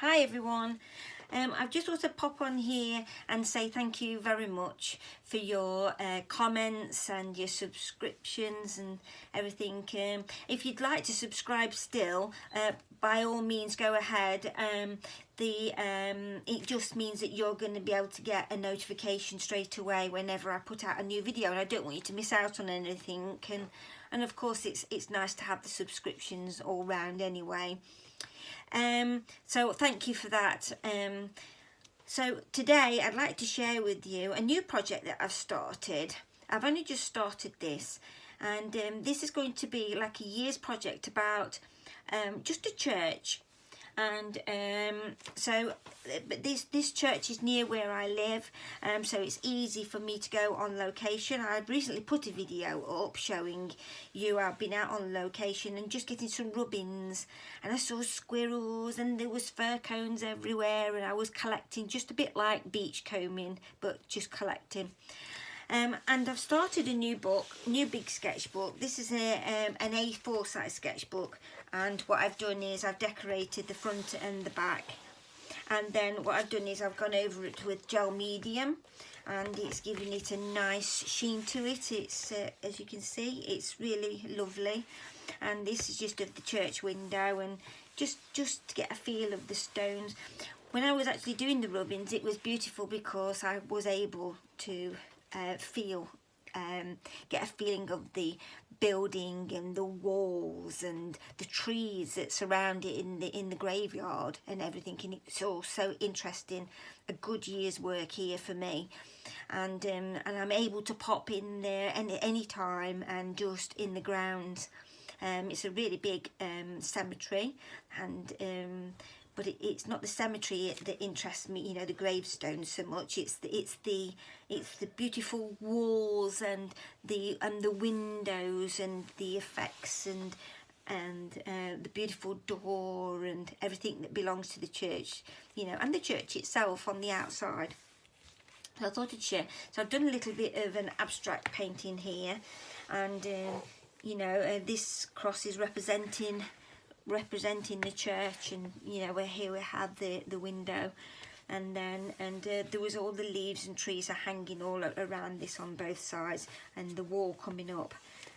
Hi everyone. I've just want to pop on here and say thank you very much for your comments and your subscriptions and everything. If you'd like to subscribe still, by all means go ahead. It just means that you're going to be able to get a notification straight away whenever I put out a new video, and I don't want you to miss out on anything. And of course it's nice to have the subscriptions all round anyway. So thank you for that. So today I'd like to share with you a new project that I've started. I've only just started this, and this is going to be like a year's project about just a church. And but this church is near where I live, so it's easy for me to go on location. I'd recently put a video up showing you I've been out on location and just getting some rub-ins, and I saw squirrels and there was fir cones everywhere, and I was collecting, just a bit like beach combing but just collecting. And I've started a new big sketchbook. This is an A4 size sketchbook, and what I've done is I've decorated the front and the back, and then what I've done is I've gone over it with gel medium, and it's giving it a nice sheen to it. It's as you can see, it's really lovely, and this is just of the church window, and just to get a feel of the stones. When I was actually doing the rubbings, it was beautiful because I was able to get a feeling of the building and the walls and the trees that surround it in the graveyard and everything, and it's all so interesting. A good year's work here for me, and I'm able to pop in there any time and just in the grounds. It's a really big cemetery, and but it's not the cemetery that interests me, you know, the gravestones so much. It's the beautiful walls and the windows and the effects and the beautiful door and everything that belongs to the church, you know, and the church itself on the outside. So I thought I'd share. So I've done a little bit of an abstract painting here, and you know, this cross is representing the church, and you know, here we have the window, and then there was all the leaves and trees are hanging all around this on both sides, and the wall coming up,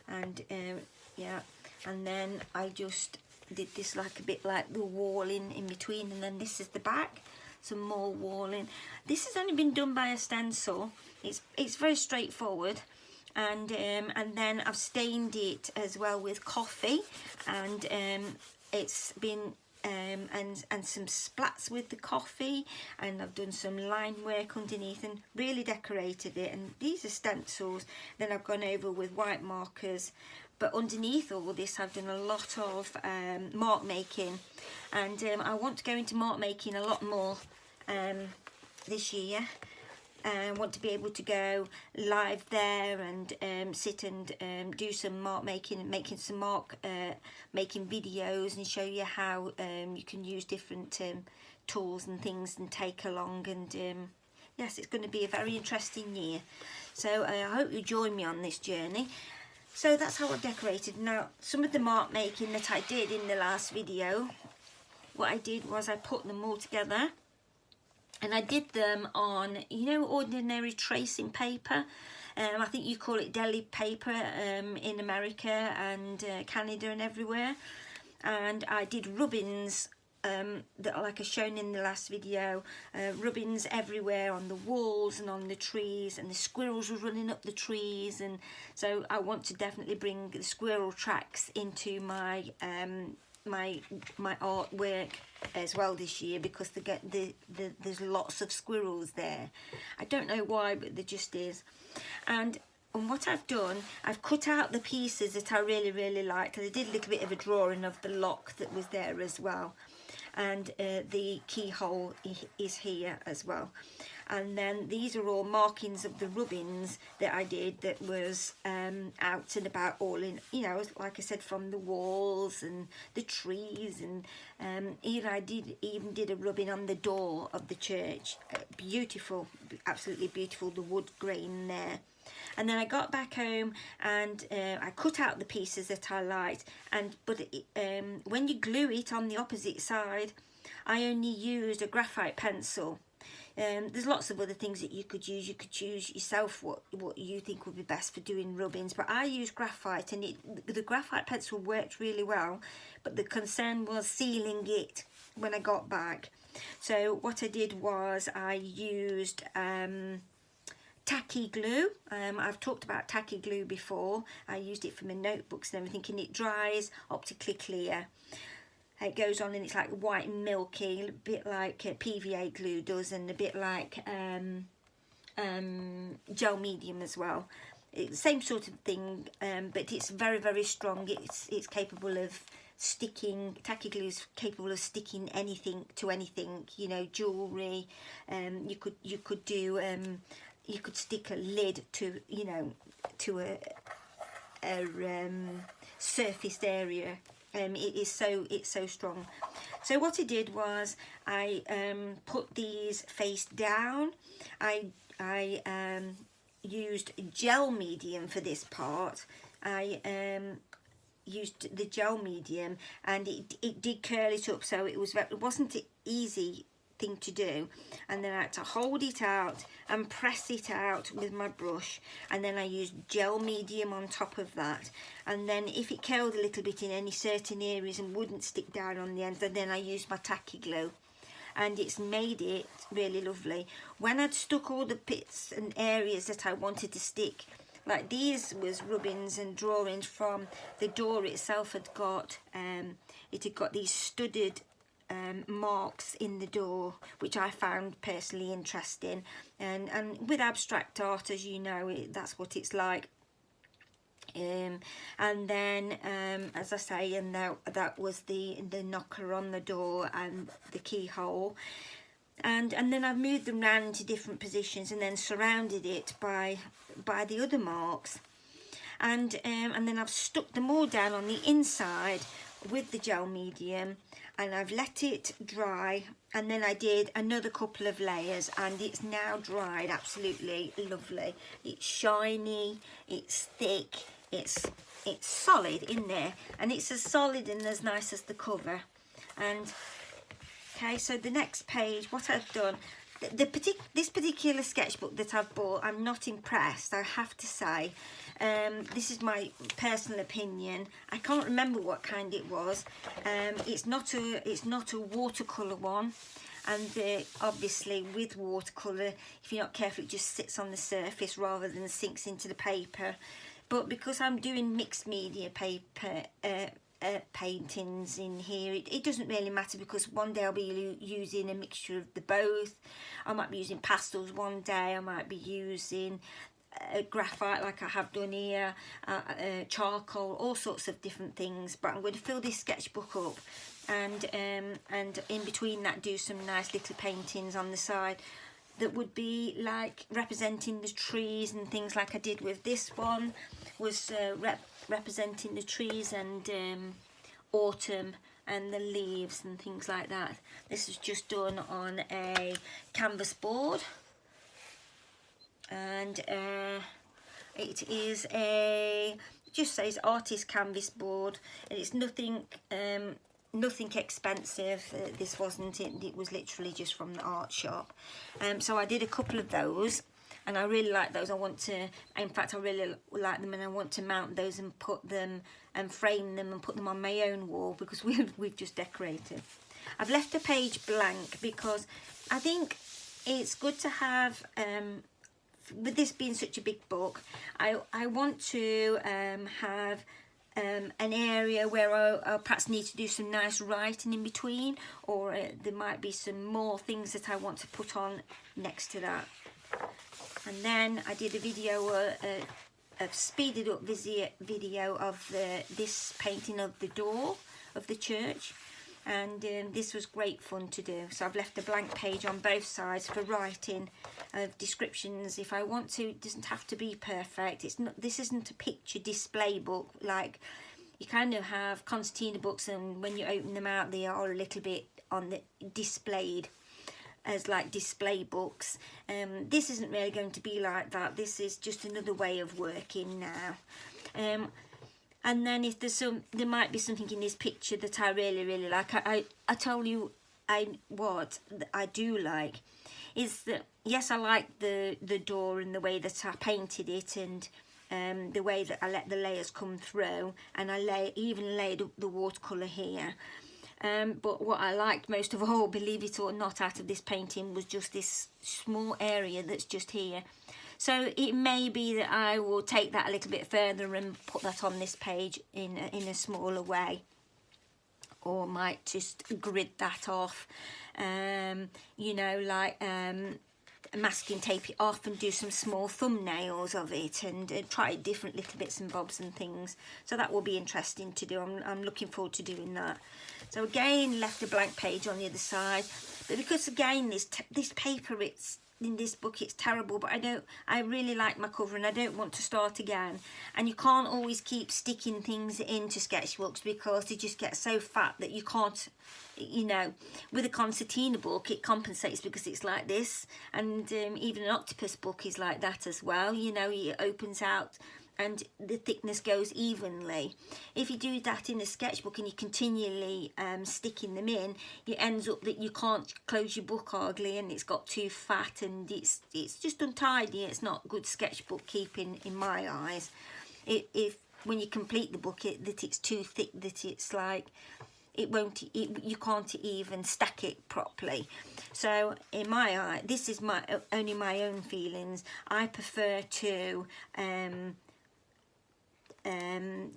and yeah, and then I just did this like a bit like the wall in between, and then this is the back, some more walling. This has only been done by a stencil. It's very straightforward. And then I've stained it as well with coffee, and it's been and some splats with the coffee, and I've done some line work underneath and really decorated it. And these are stencils. Then I've gone over with white markers, but underneath all this I've done a lot of mark making, and I want to go into mark making a lot more this year. I want to be able to go live there and sit and do some mark making and making some making videos, and show you how you can use different tools and things and take along. And yes, it's going to be a very interesting year, so I hope you join me on this journey. So that's how I've decorated. Now, some of the mark making that I did in the last video, what I did was I put them all together. And I did them on, you know, ordinary tracing paper. I think you call it deli paper in America and Canada and everywhere. And I did rubbings that, like I shown in the last video, rubbings everywhere on the walls and on the trees, and the squirrels were running up the trees. And so I want to definitely bring the squirrel tracks into my my artwork as well this year, because there's lots of squirrels there. I don't know why, but there just is. And what I've done, I've cut out the pieces that I really liked, and I did a little bit of a drawing of the lock that was there as well, and the keyhole is here as well. and then these are all markings of the rubbings that I did that was out and about, all in, you know, like I said, from the walls and the trees, and here I even did a rubbing on the door of the church. Beautiful, absolutely beautiful, the wood grain there. And then I got back home and I cut out the pieces that I liked, but when you glue it on the opposite side, I only used a graphite pencil. There's lots of other things that you could use. You could choose yourself what you think would be best for doing rubbings, but I used graphite, and the graphite pencil worked really well, but the concern was sealing it when I got back. So what I did was I used tacky glue. I've talked about tacky glue before. I used it for my notebooks and everything, and it dries optically clear. It goes on and it's like white and milky, a bit like PVA glue does, and a bit like gel medium as well. It's same sort of thing, but it's very, very strong. It's capable of sticking. Tacky glue is capable of sticking anything to anything, you know, jewellery. You could do you could stick a lid to, you know, to a surfaced area. It's so strong. So what I did was I put these face down. I used gel medium for this part. I used the gel medium, and it did curl it up, so it wasn't an easy thing to do, and then I had to hold it out and press it out with my brush, and then I used gel medium on top of that, and then if it curled a little bit in any certain areas and wouldn't stick down on the ends, then I used my tacky glue, and it's made it really lovely. When I'd stuck all the bits and areas that I wanted to stick, like these was rubbings and drawings from the door itself. It had got these studded marks in the door, which I found personally interesting, and with abstract art, as you know, that's what it's like. And then as I say, and that was the knocker on the door and the keyhole, and then I've moved them around into different positions and then surrounded it by the other marks, and then I've stuck them all down on the inside with the gel medium, and I've let it dry, and then I did another couple of layers, and it's now dried absolutely lovely. It's shiny, it's thick, it's solid in there, and it's as solid and as nice as the cover. And okay, so the next page, what I've done, this particular sketchbook that I've bought, I'm not impressed, I have to say. This is my personal opinion. I can't remember what kind it was. It's not a watercolour one, and obviously with watercolour, if you're not careful, it just sits on the surface rather than sinks into the paper. But because I'm doing mixed media paper paintings in here, it doesn't really matter, because one day I'll be using a mixture of the both. I might be using pastels one day, I might be using graphite like I have done here, charcoal, all sorts of different things. But I'm going to fill this sketchbook up, and in between that do some nice little paintings on the side that would be like representing the trees and things, like I did with this one, was representing the trees and autumn and the leaves and things like that. This is just done on a canvas board, and it is just says artist canvas board, and it's nothing expensive. This wasn't it was literally just from the art shop. So I did a couple of those, and I really like those. In fact I really like them, and I want to mount those and put them and frame them and put them on my own wall, because we've just decorated. I've left a page blank because I think it's good to have, with this being such a big book, I want to have an area where I perhaps need to do some nice writing in between, or there might be some more things that I want to put on next to that. And then I did a video, a speeded up video of this painting of the door of the church, and this was great fun to do. So I've left a blank page on both sides for writing of descriptions if I want to. It doesn't have to be perfect. It's not. This isn't a picture display book like you kind of have concertina books, and when you open them out, they are a little bit on the displayed as like display books. This isn't really going to be like that. This is just another way of working now. And then if there's there might be something in this picture that I really like. I told you what I do like is that, yes, I like the door and the way that I painted it, and the way that I let the layers come through, and I even laid the watercolour here. But what I liked most of all, believe it or not, out of this painting was just this small area that's just here. So it may be that I will take that a little bit further and put that on this page in a smaller way, or might just grid that off, you know, like masking tape it off and do some small thumbnails of it, and try different little bits and bobs and things. So that will be interesting to do. I'm looking forward to doing that. So again, left a blank page on the other side, but because again this paper, it's in this book, it's terrible, but I really like my cover, and I don't want to start again. And you can't always keep sticking things into sketchbooks because they just get so fat that you can't, you know. With a concertina book, it compensates because it's like this, and even an octopus book is like that as well, you know. It opens out and the thickness goes evenly. If you do that in a sketchbook and you continually sticking them in, it ends up that you can't close your book hardly, and it's got too fat, and it's just untidy. It's not good sketchbook keeping in my eyes. If when you complete the book that it's too thick, that it's like you can't even stack it properly. So in my eye, this is only my own feelings. I prefer to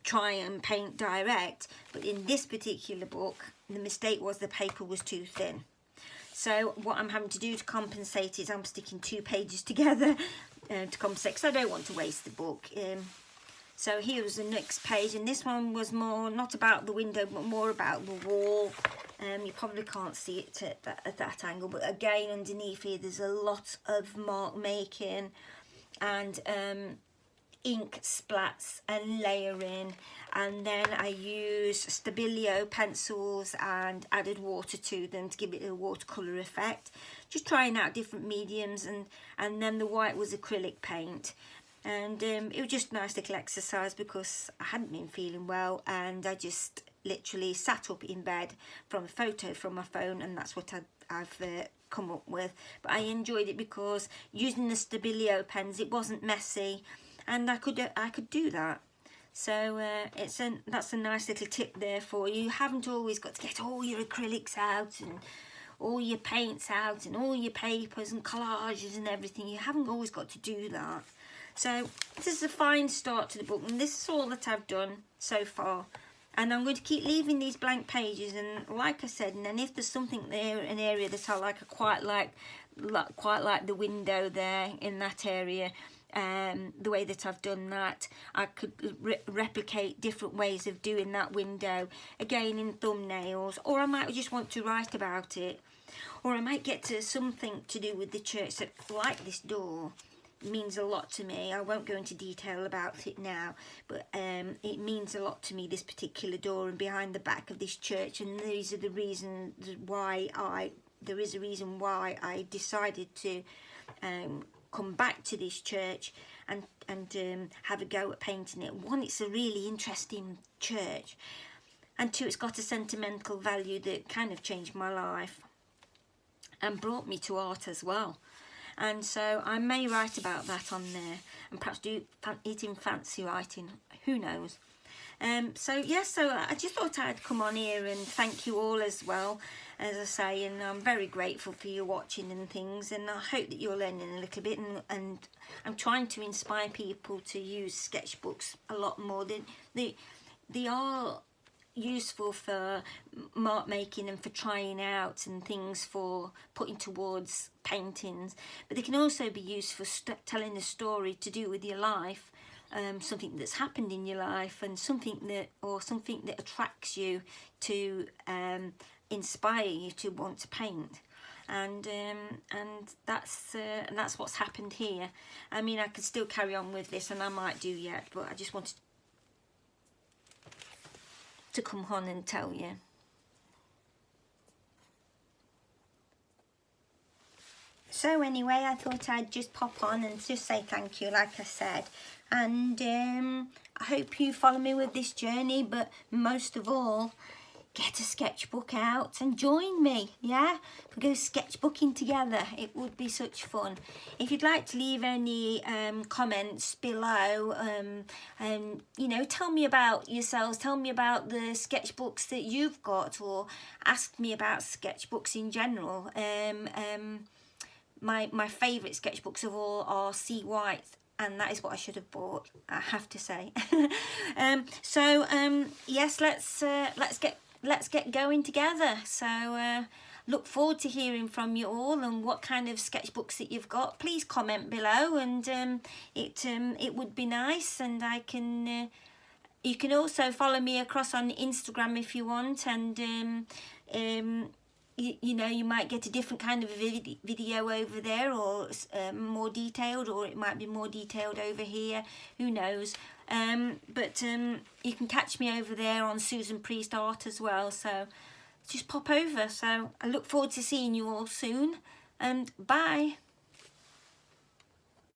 try and paint direct, but in this particular book the mistake was the paper was too thin. So what I'm having to do to compensate is I'm sticking 2 pages together to compensate, because I don't want to waste the book. So here's the next page, and this one was more not about the window but more about the wall. You probably can't see it at that angle, but again underneath here there's a lot of mark making and ink splats and layering, and then I use Stabilo pencils and added water to them to give it a watercolour effect, just trying out different mediums, and then the white was acrylic paint. And it was just a nice little exercise because I hadn't been feeling well, and I just literally sat up in bed from a photo from my phone, and that's what I've come up with. But I enjoyed it because using the Stabilo pens, it wasn't messy, and I could do that. So that's a nice little tip there for you. You haven't always got to get all your acrylics out and all your paints out and all your papers and collages and everything. You haven't always got to do that. So this is a fine start to the book, and this is all that I've done so far. And I'm going to keep leaving these blank pages, and like I said, and then if there's something there, an area that I like, I quite like the window there in that area. The way that I've done that, I could replicate different ways of doing that window, again in thumbnails, or I might just want to write about it, or I might get to something to do with the church. So like this door means a lot to me. I won't go into detail about it now, but it means a lot to me, this particular door, and behind the back of this church, and these are the reasons why there is a reason why I decided to come back to this church and have a go at painting it. One, it's a really interesting church, and two, it's got a sentimental value that kind of changed my life and brought me to art as well. And so I may write about that on there, and perhaps do it in fancy writing, who knows. So yes, so I just thought I'd come on here and thank you all as well, as I say, and I'm very grateful for you watching and things, and I hope that you're learning a little bit, and I'm trying to inspire people to use sketchbooks a lot more. They are useful for mark making and for trying out and things for putting towards paintings, but they can also be used for telling a story to do with your life, something that's happened in your life, and something that attracts you to inspire you to want to paint. and that's what's happened here. I mean, I could still carry on with this, and I might do yet, but I just wanted to come on and tell you. So anyway, I thought I'd just pop on and just say thank you, like I said, and I hope you follow me with this journey, but most of all, get a sketchbook out and join me, yeah? We go sketchbooking together. It would be such fun. If you'd like to leave any comments below, you know, tell me about yourselves, tell me about the sketchbooks that you've got, or ask me about sketchbooks in general. My favourite sketchbooks of all are C. White, and that is what I should have bought, I have to say. Yes, let's get going together. So look forward to hearing from you all, and what kind of sketchbooks that you've got. Please comment below, and it would be nice, and I can you can also follow me across on Instagram if you want, and you know, you might get a different kind of video over there, or more detailed, or it might be more detailed over here, who knows. But you can catch me over there on Susan Priest Art as well, so just pop over. So I look forward to seeing you all soon, and bye.